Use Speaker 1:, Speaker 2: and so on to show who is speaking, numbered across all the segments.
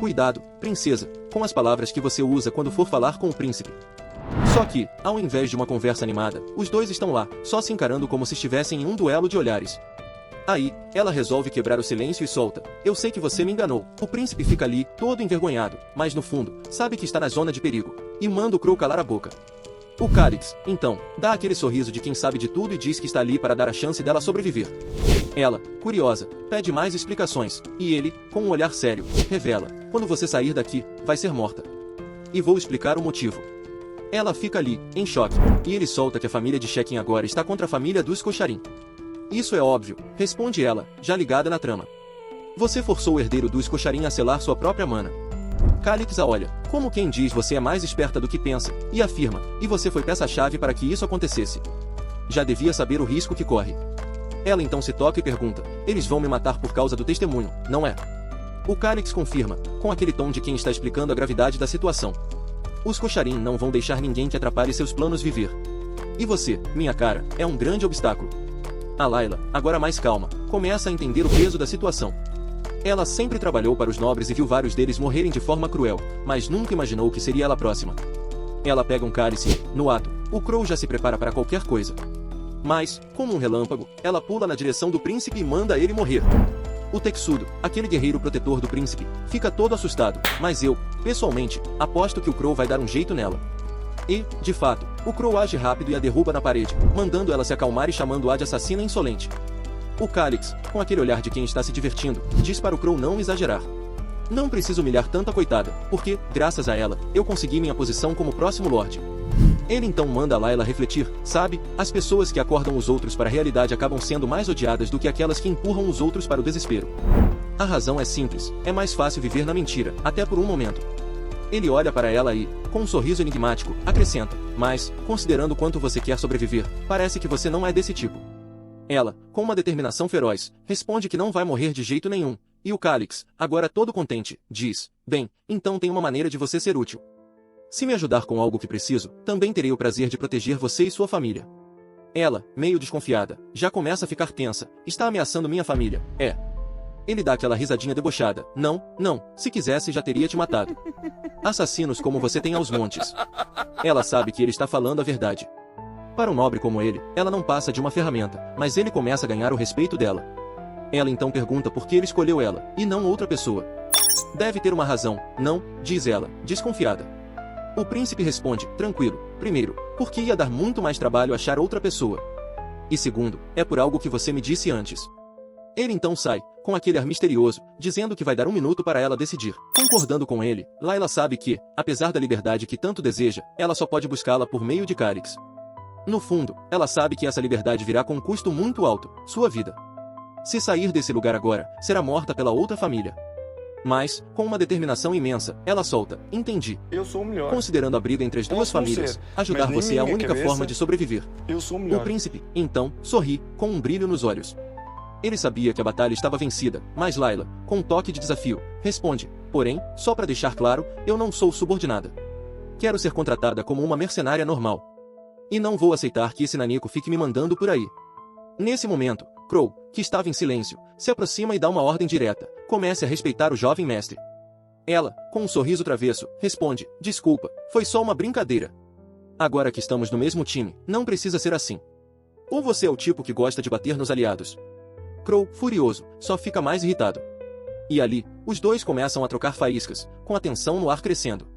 Speaker 1: Cuidado, princesa, com as palavras que você usa quando for falar com o príncipe. Só que, ao invés de uma conversa animada, os dois estão lá, só se encarando como se estivessem em um duelo de olhares. Aí, ela resolve quebrar o silêncio e solta: eu sei que você me enganou. O príncipe fica ali, todo envergonhado, mas no fundo, sabe que está na zona de perigo, e manda o Crow calar a boca. O Calix, então, dá aquele sorriso de quem sabe de tudo e diz que está ali para dar a chance dela sobreviver. Ela, curiosa, pede mais explicações, e ele, com um olhar sério, revela: quando você sair daqui, vai ser morta. E vou explicar o motivo. Ela fica ali, em choque, e ele solta que a família de Shekin agora está contra a família dos Kocharin. Isso é óbvio, responde ela, já ligada na trama. Você forçou o herdeiro dos Kocharin a selar sua própria mana. Calix a olha, como quem diz você é mais esperta do que pensa, e afirma, e você foi peça-chave para que isso acontecesse. Já devia saber o risco que corre. Ela então se toca e pergunta: eles vão me matar por causa do testemunho, não é? O Calix confirma, com aquele tom de quem está explicando a gravidade da situação. Os Kocharin não vão deixar ninguém que atrapalhe seus planos viver. E você, minha cara, é um grande obstáculo. A Layla, agora mais calma, começa a entender o peso da situação. Ela sempre trabalhou para os nobres e viu vários deles morrerem de forma cruel, mas nunca imaginou que seria ela próxima. Ela pega um cálice e, no ato, o Crow já se prepara para qualquer coisa. Mas, como um relâmpago, ela pula na direção do príncipe e manda ele morrer. O Texudo, aquele guerreiro protetor do príncipe, fica todo assustado, mas eu, pessoalmente, aposto que o Crow vai dar um jeito nela. E, de fato, o Crow age rápido e a derruba na parede, mandando ela se acalmar e chamando-a de assassina insolente. O Calix, com aquele olhar de quem está se divertindo, diz para o Crow não exagerar. Não preciso humilhar tanta coitada, porque, graças a ela, eu consegui minha posição como próximo Lorde. Ele então manda a Layla refletir: sabe, as pessoas que acordam os outros para a realidade acabam sendo mais odiadas do que aquelas que empurram os outros para o desespero. A razão é simples, é mais fácil viver na mentira, até por um momento. Ele olha para ela e, com um sorriso enigmático, acrescenta: mas, considerando quanto você quer sobreviver, parece que você não é desse tipo. Ela, com uma determinação feroz, responde que não vai morrer de jeito nenhum, e o Calix, agora todo contente, diz: bem, então tem uma maneira de você ser útil. Se me ajudar com algo que preciso, também terei o prazer de proteger você e sua família. Ela, meio desconfiada, já começa a ficar tensa: está ameaçando minha família, é? Ele dá aquela risadinha debochada: não, não, se quisesse já teria te matado. Assassinos como você tem aos montes. Ela sabe que ele está falando a verdade. Para um nobre como ele, ela não passa de uma ferramenta, mas ele começa a ganhar o respeito dela. Ela então pergunta por que ele escolheu ela, e não outra pessoa. Deve ter uma razão, não, diz ela, desconfiada. O príncipe responde, tranquilo: primeiro, porque ia dar muito mais trabalho achar outra pessoa. E segundo, é por algo que você me disse antes. Ele então sai, com aquele ar misterioso, dizendo que vai dar um minuto para ela decidir. Concordando com ele, Layla sabe que, apesar da liberdade que tanto deseja, ela só pode buscá-la por meio de Calix. No fundo, ela sabe que essa liberdade virá com um custo muito alto, sua vida. Se sair desse lugar agora, será morta pela outra família. Mas, com uma determinação imensa, ela solta: entendi.
Speaker 2: Eu sou o melhor.
Speaker 1: Considerando a briga entre as duas
Speaker 2: Posso não
Speaker 1: famílias,
Speaker 2: ser,
Speaker 1: ajudar
Speaker 2: mas nem
Speaker 1: você é a
Speaker 2: minha
Speaker 1: única
Speaker 2: cabeça,
Speaker 1: forma de sobreviver.
Speaker 2: Eu sou o
Speaker 1: O
Speaker 2: melhor.
Speaker 1: príncipe, então, sorri, com um brilho nos olhos. Ele sabia que a batalha estava vencida, mas Layla, com um toque de desafio, responde: porém, só para deixar claro, eu não sou subordinada. Quero ser contratada como uma mercenária normal. E não vou aceitar que esse nanico fique me mandando por aí. Nesse momento, Crow, que estava em silêncio, se aproxima e dá uma ordem direta: comece a respeitar o jovem mestre. Ela, com um sorriso travesso, responde: desculpa, foi só uma brincadeira. Agora que estamos no mesmo time, não precisa ser assim. Ou você é o tipo que gosta de bater nos aliados? Crow, furioso, só fica mais irritado. E ali, os dois começam a trocar faíscas, com a tensão no ar crescendo.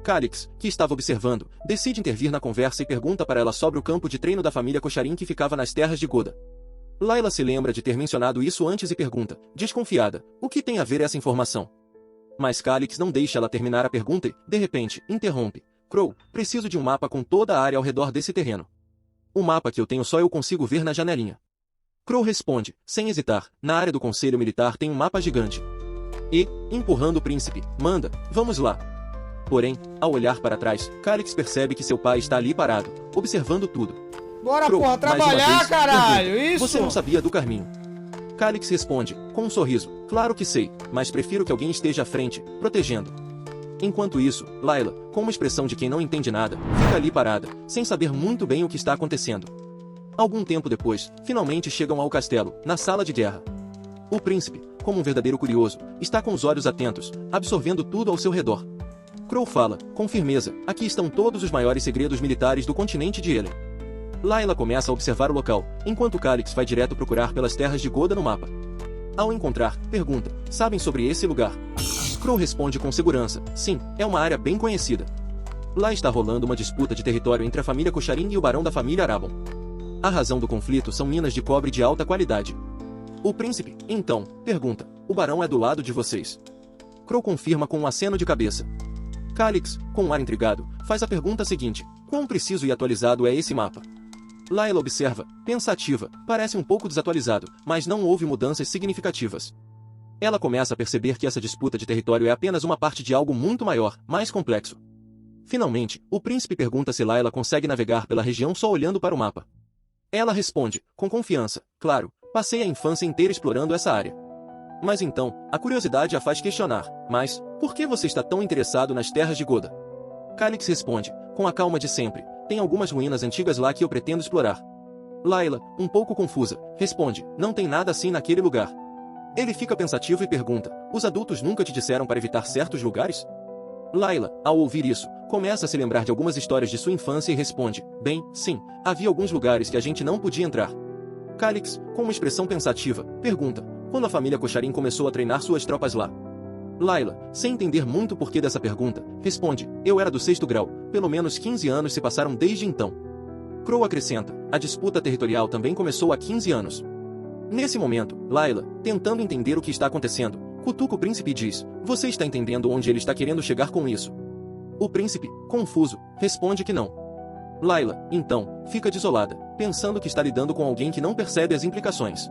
Speaker 1: Calix, que estava observando, decide intervir na conversa e pergunta para ela sobre o campo de treino da família Kocharin que ficava nas terras de Goda. Layla se lembra de ter mencionado isso antes e pergunta, desconfiada: o que tem a ver essa informação? Mas Calix não deixa ela terminar a pergunta e, de repente, interrompe: Crow, preciso de um mapa com toda a área ao redor desse terreno. O mapa que eu tenho só eu consigo ver na janelinha. Crow responde, sem hesitar: na área do Conselho Militar tem um mapa gigante. E, empurrando o príncipe, manda: vamos lá. Porém, ao olhar para trás, Calix percebe que seu pai está ali parado, observando tudo.
Speaker 3: Bora,
Speaker 1: Crow,
Speaker 3: porra,
Speaker 1: mais uma
Speaker 3: trabalhar,
Speaker 1: vez,
Speaker 3: caralho,
Speaker 1: pergunta:
Speaker 3: isso!
Speaker 1: você não sabia do caminho? Calix responde, com um sorriso: claro que sei, mas prefiro que alguém esteja à frente, protegendo. Enquanto isso, Layla, com uma expressão de quem não entende nada, fica ali parada, sem saber muito bem o que está acontecendo. Algum tempo depois, finalmente chegam ao castelo, na sala de guerra. O príncipe, como um verdadeiro curioso, está com os olhos atentos, absorvendo tudo ao seu redor. Crow fala, com firmeza, aqui estão todos os maiores segredos militares do continente de Elen. Layla começa a observar o local, enquanto Calix vai direto procurar pelas terras de Goda no mapa. Ao encontrar, pergunta, sabem sobre esse lugar? Crow responde com segurança, sim, é uma área bem conhecida. Lá está rolando uma disputa de território entre a família Kocharin e o barão da família Arabon. A razão do conflito são minas de cobre de alta qualidade. O príncipe, então, pergunta, o barão é do lado de vocês? Crow confirma com um aceno de cabeça. Calix, com um ar intrigado, faz a pergunta seguinte, quão preciso e atualizado é esse mapa? Layla observa, pensativa, parece um pouco desatualizado, mas não houve mudanças significativas. Ela começa a perceber que essa disputa de território é apenas uma parte de algo muito maior, mais complexo. Finalmente, o príncipe pergunta se Layla consegue navegar pela região só olhando para o mapa. Ela responde, com confiança, claro, passei a infância inteira explorando essa área. Mas então, a curiosidade a faz questionar, mas, por que você está tão interessado nas terras de Goda? Calix responde, com a calma de sempre, tem algumas ruínas antigas lá que eu pretendo explorar. Layla, um pouco confusa, responde, não tem nada assim naquele lugar. Ele fica pensativo e pergunta, os adultos nunca te disseram para evitar certos lugares? Layla, ao ouvir isso, começa a se lembrar de algumas histórias de sua infância e responde, bem, sim, havia alguns lugares que a gente não podia entrar. Calix, com uma expressão pensativa, pergunta, quando a família Kocharin começou a treinar suas tropas lá? Layla, sem entender muito o porquê dessa pergunta, responde, eu era do 6º grau, pelo menos 15 anos se passaram desde então. Crow acrescenta, a disputa territorial também começou há 15 anos. Nesse momento, Layla, tentando entender o que está acontecendo, cutuca o príncipe e diz, você está entendendo onde ele está querendo chegar com isso? O príncipe, confuso, responde que não. Layla, então, fica desolada, pensando que está lidando com alguém que não percebe as implicações.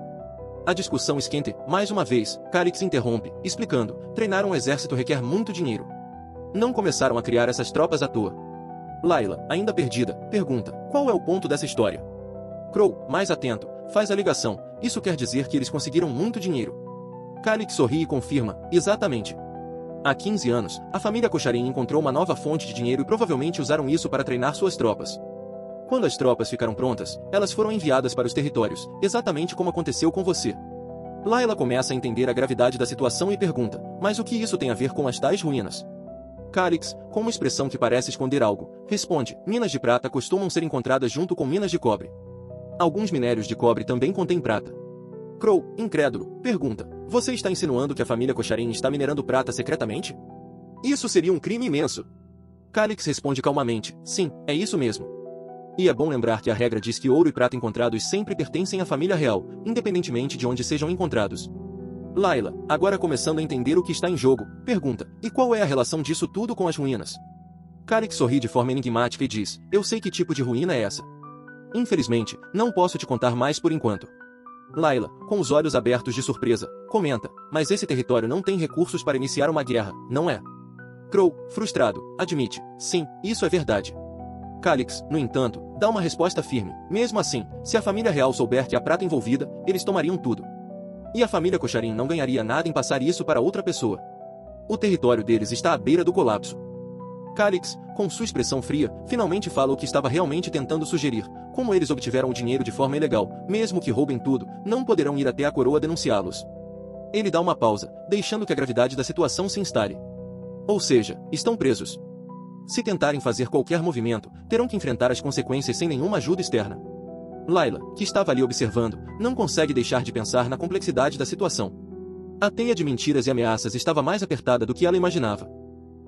Speaker 1: A discussão esquenta, mais uma vez, Calix interrompe, explicando, treinar um exército requer muito dinheiro. Não começaram a criar essas tropas à toa. Layla, ainda perdida, pergunta, qual é o ponto dessa história? Crow, mais atento, faz a ligação, isso quer dizer que eles conseguiram muito dinheiro. Calix sorri e confirma, exatamente. Há 15 anos, a família Kocharin encontrou uma nova fonte de dinheiro e provavelmente usaram isso para treinar suas tropas. Quando as tropas ficaram prontas, elas foram enviadas para os territórios, exatamente como aconteceu com você. Layla começa a entender a gravidade da situação e pergunta, mas o que isso tem a ver com as tais ruínas? Calix, com uma expressão que parece esconder algo, responde, minas de prata costumam ser encontradas junto com minas de cobre. Alguns minérios de cobre também contêm prata. Crow, incrédulo, pergunta, você está insinuando que a família Kocharin está minerando prata secretamente? Isso seria um crime imenso. Calix responde calmamente, sim, é isso mesmo. E é bom lembrar que a regra diz que ouro e prata encontrados sempre pertencem à família real, independentemente de onde sejam encontrados. Layla, agora começando a entender o que está em jogo, pergunta, e qual é a relação disso tudo com as ruínas? Calix sorri de forma enigmática e diz, eu sei que tipo de ruína é essa. Infelizmente, não posso te contar mais por enquanto. Layla, com os olhos abertos de surpresa, comenta, mas esse território não tem recursos para iniciar uma guerra, não é? Crow, frustrado, admite, sim, isso é verdade. Calix, no entanto, dá uma resposta firme, mesmo assim, se a família real souber que há prata envolvida, eles tomariam tudo. E a família Kocharin não ganharia nada em passar isso para outra pessoa. O território deles está à beira do colapso. Calix, com sua expressão fria, finalmente fala o que estava realmente tentando sugerir. Como eles obtiveram o dinheiro de forma ilegal, mesmo que roubem tudo, não poderão ir até a coroa denunciá-los. Ele dá uma pausa, deixando que a gravidade da situação se instale. Ou seja, estão presos. Se tentarem fazer qualquer movimento, terão que enfrentar as consequências sem nenhuma ajuda externa. Layla, que estava ali observando, não consegue deixar de pensar na complexidade da situação. A teia de mentiras e ameaças estava mais apertada do que ela imaginava.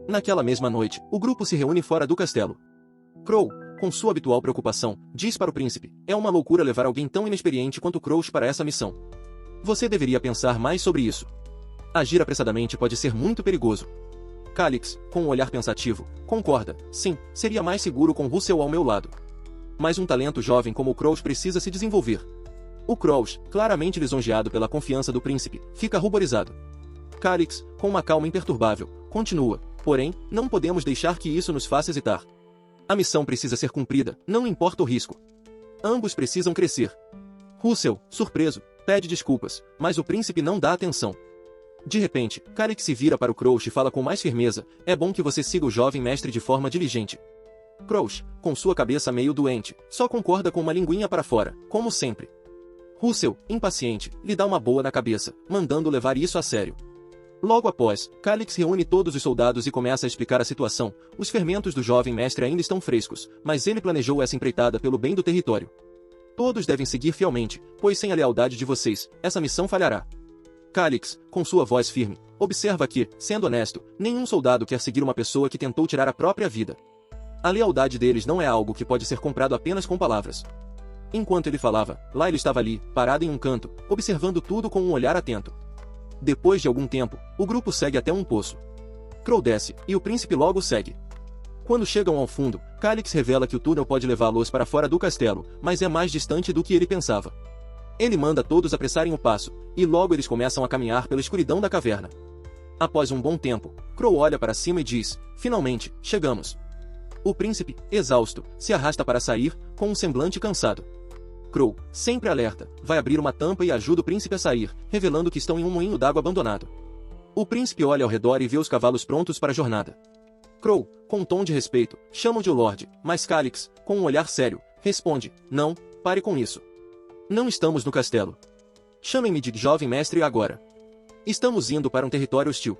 Speaker 1: Naquela mesma noite, o grupo se reúne fora do castelo. Crow, com sua habitual preocupação, diz para o príncipe, é uma loucura levar alguém tão inexperiente quanto Crouch para essa missão. Você deveria pensar mais sobre isso. Agir apressadamente pode ser muito perigoso. Calix, com um olhar pensativo, concorda, sim, seria mais seguro com Russell ao meu lado. Mas um talento jovem como o Crouch precisa se desenvolver. O Crouch, claramente lisonjeado pela confiança do príncipe, fica ruborizado. Calix, com uma calma imperturbável, continua, porém, não podemos deixar que isso nos faça hesitar. A missão precisa ser cumprida, não importa o risco. Ambos precisam crescer. Russell, surpreso, pede desculpas, mas o príncipe não dá atenção. De repente, Calix se vira para o Crouch e fala com mais firmeza, é bom que você siga o jovem mestre de forma diligente. Crouch, com sua cabeça meio doente, só concorda com uma linguinha para fora, como sempre. Russell, impaciente, lhe dá uma boa na cabeça, mandando levar isso a sério. Logo após, Calix reúne todos os soldados e começa a explicar a situação. Os fermentos do jovem mestre ainda estão frescos, mas ele planejou essa empreitada pelo bem do território. Todos devem seguir fielmente, pois sem a lealdade de vocês, essa missão falhará. Calix, com sua voz firme, observa que, sendo honesto, nenhum soldado quer seguir uma pessoa que tentou tirar a própria vida. A lealdade deles não é algo que pode ser comprado apenas com palavras. Enquanto ele falava, Layla estava ali, parada em um canto, observando tudo com um olhar atento. Depois de algum tempo, o grupo segue até um poço. Crow desce, e o príncipe logo segue. Quando chegam ao fundo, Calix revela que o túnel pode levá-los para fora do castelo, mas é mais distante do que ele pensava. Ele manda todos apressarem o passo, e logo eles começam a caminhar pela escuridão da caverna. Após um bom tempo, Crow olha para cima e diz, finalmente, chegamos. O príncipe, exausto, se arrasta para sair, com um semblante cansado. Crow, sempre alerta, vai abrir uma tampa e ajuda o príncipe a sair, revelando que estão em um moinho d'água abandonado. O príncipe olha ao redor e vê os cavalos prontos para a jornada. Crow, com um tom de respeito, chama-o de Lorde, mas Calix, com um olhar sério, responde, não, pare com isso. Não estamos no castelo. Chamem-me de jovem mestre agora. Estamos indo para um território hostil.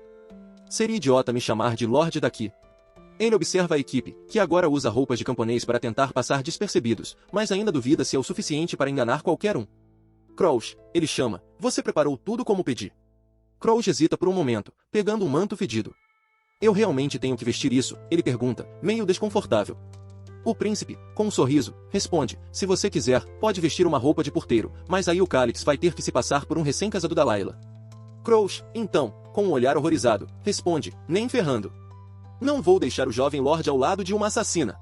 Speaker 1: Seria idiota me chamar de Lorde daqui. Ele observa a equipe, que agora usa roupas de camponês para tentar passar despercebidos, mas ainda duvida se é o suficiente para enganar qualquer um. Crouch, ele chama, você preparou tudo como pedi. Crouch hesita por um momento, pegando um manto fedido. Eu realmente tenho que vestir isso? Ele pergunta, meio desconfortável. O príncipe, com um sorriso, responde, se você quiser, pode vestir uma roupa de porteiro, mas aí o Calix vai ter que se passar por um recém-casado da Layla. Crouch, então, com um olhar horrorizado, responde, nem ferrando. Não vou deixar o jovem Lorde ao lado de uma assassina.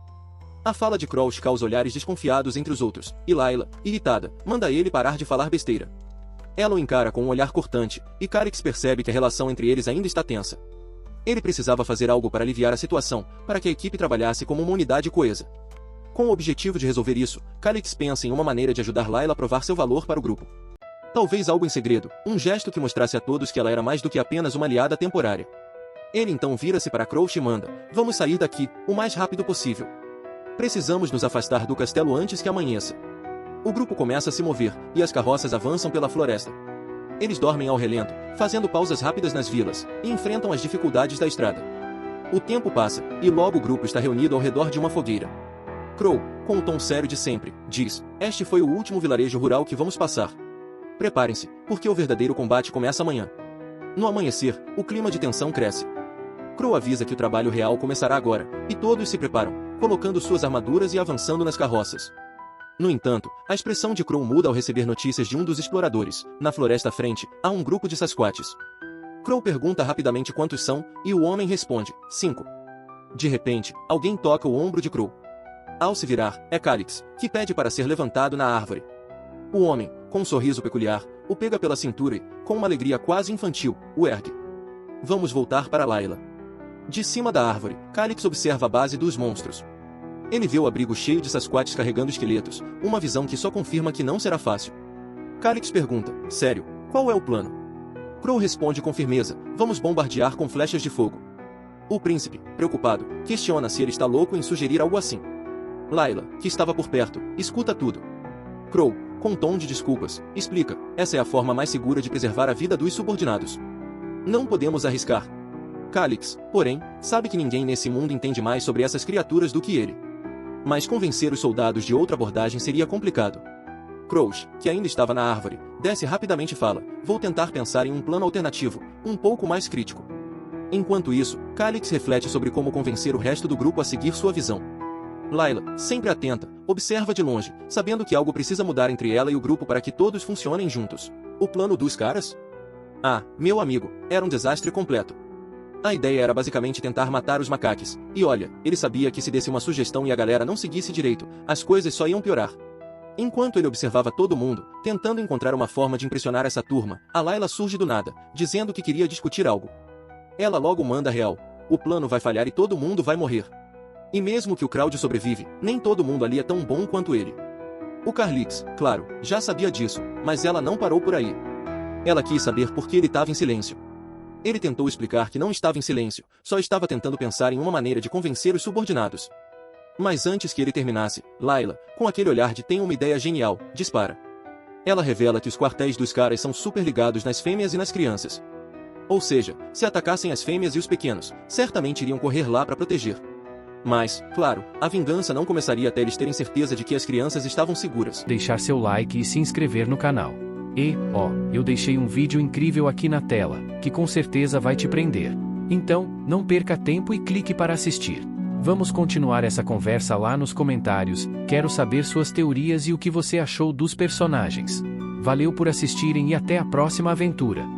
Speaker 1: A fala de Crouch causa olhares desconfiados entre os outros, e Layla, irritada, manda ele parar de falar besteira. Ela o encara com um olhar cortante, e Calix percebe que a relação entre eles ainda está tensa. Ele precisava fazer algo para aliviar a situação, para que a equipe trabalhasse como uma unidade coesa. Com o objetivo de resolver isso, Calix pensa em uma maneira de ajudar Layla a provar seu valor para o grupo. Talvez algo em segredo, um gesto que mostrasse a todos que ela era mais do que apenas uma aliada temporária. Ele então vira-se para Crouch e manda, vamos sair daqui, o mais rápido possível. Precisamos nos afastar do castelo antes que amanheça. O grupo começa a se mover, e as carroças avançam pela floresta. Eles dormem ao relento, fazendo pausas rápidas nas vilas, e enfrentam as dificuldades da estrada. O tempo passa, e logo o grupo está reunido ao redor de uma fogueira. Crow, com o tom sério de sempre, diz, este foi o último vilarejo rural que vamos passar. Preparem-se, porque o verdadeiro combate começa amanhã. No amanhecer, o clima de tensão cresce. Crow avisa que o trabalho real começará agora, e todos se preparam, colocando suas armaduras e avançando nas carroças. No entanto, a expressão de Crow muda ao receber notícias de um dos exploradores. Na floresta à frente, há um grupo de Sasquatches. Crow pergunta rapidamente quantos são, e o homem responde, 5. De repente, alguém toca o ombro de Crow. Ao se virar, é Calix, que pede para ser levantado na árvore. O homem, com um sorriso peculiar, o pega pela cintura e, com uma alegria quase infantil, o ergue. Vamos voltar para Layla. De cima da árvore, Calix observa a base dos monstros. Ele vê o abrigo cheio de Sasquatches carregando esqueletos, uma visão que só confirma que não será fácil. Calix pergunta, sério, qual é o plano? Crow responde com firmeza, vamos bombardear com flechas de fogo. O príncipe, preocupado, questiona se ele está louco em sugerir algo assim. Layla, que estava por perto, escuta tudo. Crow, com um tom de desculpas, explica, essa é a forma mais segura de preservar a vida dos subordinados. Não podemos arriscar. Calix, porém, sabe que ninguém nesse mundo entende mais sobre essas criaturas do que ele. Mas convencer os soldados de outra abordagem seria complicado. Crouch, que ainda estava na árvore, desce rapidamente e fala, vou tentar pensar em um plano alternativo, um pouco mais crítico. Enquanto isso, Calix reflete sobre como convencer o resto do grupo a seguir sua visão. Layla, sempre atenta, observa de longe, sabendo que algo precisa mudar entre ela e o grupo para que todos funcionem juntos. O plano dos caras? Ah, meu amigo, era um desastre completo. A ideia era basicamente tentar matar os macaques, e olha, ele sabia que se desse uma sugestão e a galera não seguisse direito, as coisas só iam piorar. Enquanto ele observava todo mundo, tentando encontrar uma forma de impressionar essa turma, a Layla surge do nada, dizendo que queria discutir algo. Ela logo manda real, o plano vai falhar e todo mundo vai morrer. E mesmo que o Crowd sobrevive, nem todo mundo ali é tão bom quanto ele. O Carlix, claro, já sabia disso, mas ela não parou por aí. Ela quis saber por que ele estava em silêncio. Ele tentou explicar que não estava em silêncio, só estava tentando pensar em uma maneira de convencer os subordinados. Mas antes que ele terminasse, Layla, com aquele olhar de tem uma ideia genial, dispara. Ela revela que os quartéis dos caras são super ligados nas fêmeas e nas crianças. Ou seja, se atacassem as fêmeas e os pequenos, certamente iriam correr lá para proteger. Mas, claro, a vingança não começaria até eles terem certeza de que as crianças estavam seguras.
Speaker 2: Deixar seu like e se inscrever no canal. E, eu deixei um vídeo incrível aqui na tela, que com certeza vai te prender. Então, não perca tempo e clique para assistir. Vamos continuar essa conversa lá nos comentários, quero saber suas teorias e o que você achou dos personagens. Valeu por assistirem e até a próxima aventura.